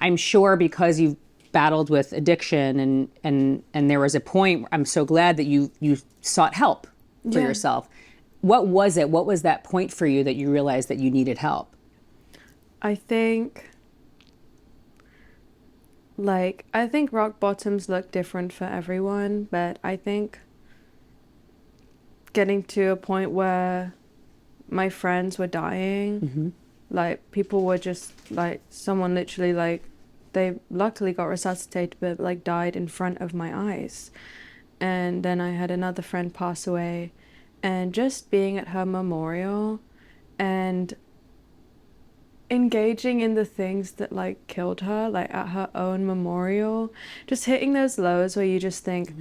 I'm sure because you've battled with addiction and there was a point, I'm so glad that you sought help for Yeah. yourself. What was it? What was that point for you that you realized that you needed help? I think I think rock bottoms look different for everyone, but I think getting to a point where my friends were dying, like people were just like someone literally like they luckily got resuscitated but like died in front of my eyes. And then I had another friend pass away, and just being at her memorial and engaging in the things that like killed her, like at her own memorial, just hitting those lows where you just think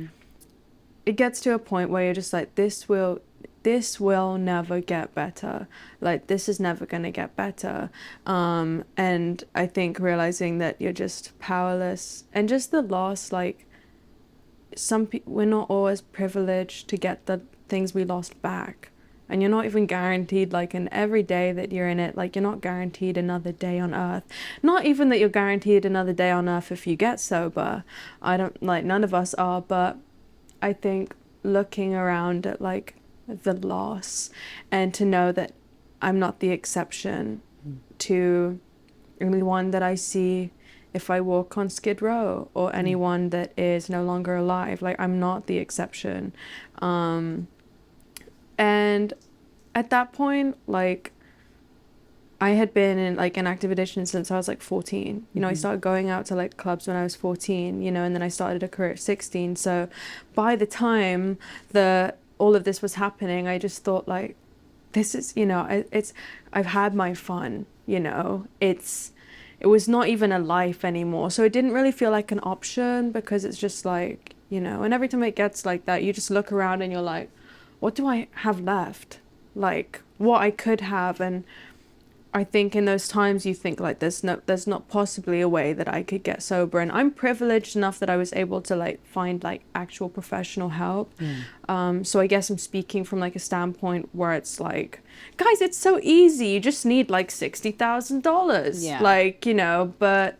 it gets to a point where you're just like, this will never get better, like this is never going to get better. And I think realizing that you're just powerless, and just the loss, like we're not always privileged to get the things we lost back, and you're not even guaranteed, like in every day that you're in it, like you're not guaranteed another day on earth. Not even that you're guaranteed another day on earth if you get sober. I don't, like, none of us are. But I think looking around at like the loss, and to know that I'm not the exception to anyone that I see if I walk on Skid Row, or anyone that is no longer alive. Like, I'm not the exception. And at that point, like, I had been in like an active addiction since I was like 14. You know, I started going out to like clubs when I was 14, you know, and then I started a career at 16. So by the time all of this was happening, I just thought like, this is, you know, I've had my fun, you know, it was not even a life anymore. So it didn't really feel like an option, because it's just like, you know, and every time it gets like that, you just look around and you're like, what do I have left? Like, what I could have. And I think in those times you think like, there's not possibly a way that I could get sober. And I'm privileged enough that I was able to like find like actual professional help. So I guess I'm speaking from like a standpoint where it's like, guys, it's so easy. You just need like $60,000. Yeah. Like, you know, but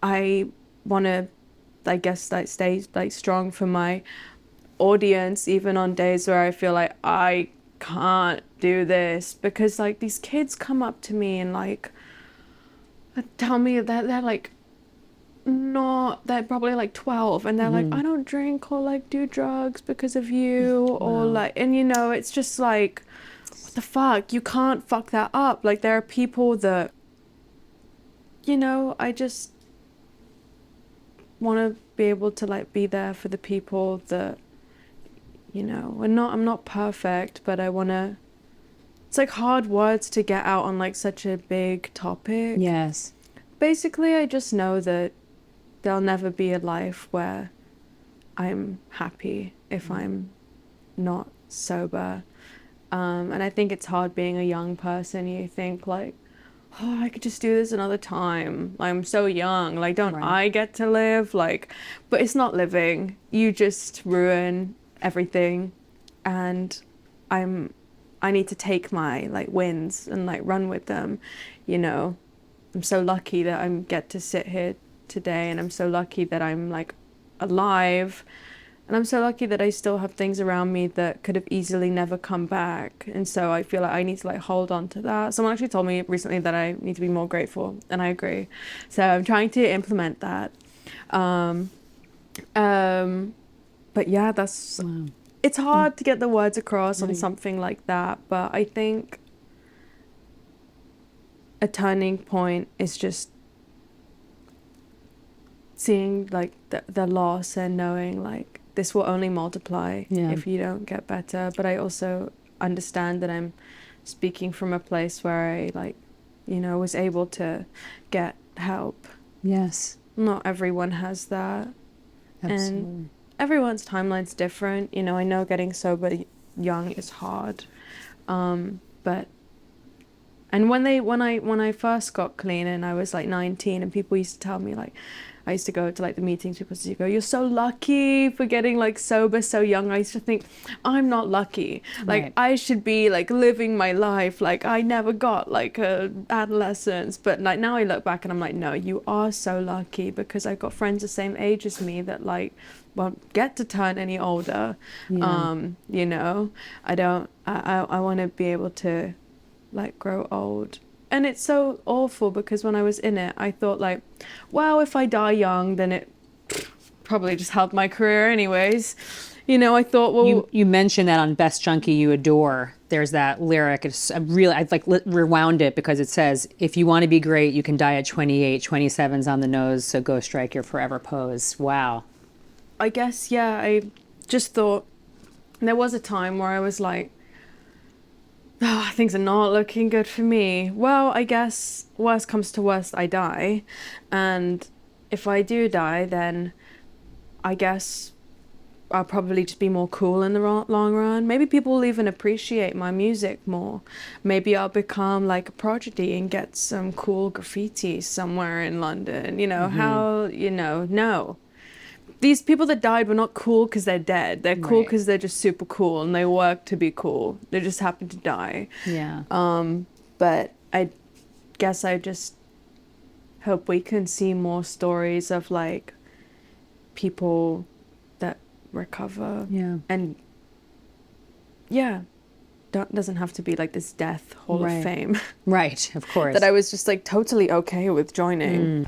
I want to, I guess, like stay like strong for my audience, even on days where I feel like I can't do this, because like these kids come up to me and like tell me that they're like, not, they're probably like 12, and they're like, I don't drink or like do drugs because of you. Or like, and you know, it's just like, what the fuck, you can't fuck that up. Like, there are people that, you know, I just want to be able to like be there for the people that, you know, I'm not perfect, but I want to, it's like hard words to get out on like such a big topic. Yes. Basically, I just know that there'll never be a life where I'm happy if I'm not sober. And I think it's hard being a young person. You think like, oh, I could just do this another time. I'm so young. Like, don't Right. I get to live? Like, but it's not living. You just ruin everything. And I need to take my like wins and like run with them, you know. I'm so lucky that I get to sit here today, and I'm so lucky that I'm like alive, and I'm so lucky that I still have things around me that could have easily never come back. And so I feel like I need to like hold on to that. Someone actually told me recently that I need to be more grateful, and I agree. So I'm trying to implement that. Um, um, but yeah, that's, Wow. it's hard to get the words across on Right. something like that. But I think a turning point is just seeing like the loss, and knowing like this will only multiply if you don't get better. But I also understand that I'm speaking from a place where I like, you know, was able to get help. Yes. Not everyone has that. Absolutely. And everyone's timeline's different. You know, I know getting sober young is hard. But And when I first got clean and I was like 19, and people used to tell me, like, I used to go to like the meetings, people used to go, "You're so lucky for getting like sober so young." I used to think, I'm not lucky. Like, Right. I should be like living my life. Like, I never got like a adolescence. But like now I look back and I'm like, no, you are so lucky, because I've got friends the same age as me that like won't get to turn any older. Yeah. You know, I want to be able to like grow old. And it's so awful, because when I was in it, I thought like, well, if I die young, then it probably just helped my career anyways. You know, I thought, well, You mentioned that on Best Junkie You Adore. There's that lyric. It's I've like rewound it because it says, if you want to be great, you can die at 28. 27's on the nose, so go strike your forever pose. Wow. I guess, yeah, I just thought there was a time where I was like, oh, things are not looking good for me. Well, I guess worst comes to worst, I die. And if I do die, then I guess I'll probably just be more cool in the long run. Maybe people will even appreciate my music more. Maybe I'll become like a prodigy and get some cool graffiti somewhere in London. You know, how, you know, no. These people that died were not cool because they're dead. They're cool Right. because they're just super cool and they work to be cool. They just happen to die. Yeah. But I guess I just hope we can see more stories of like people that recover. Yeah. And yeah, doesn't have to be like this death hall Right. of fame Right. Of course. that I was just like totally okay with joining.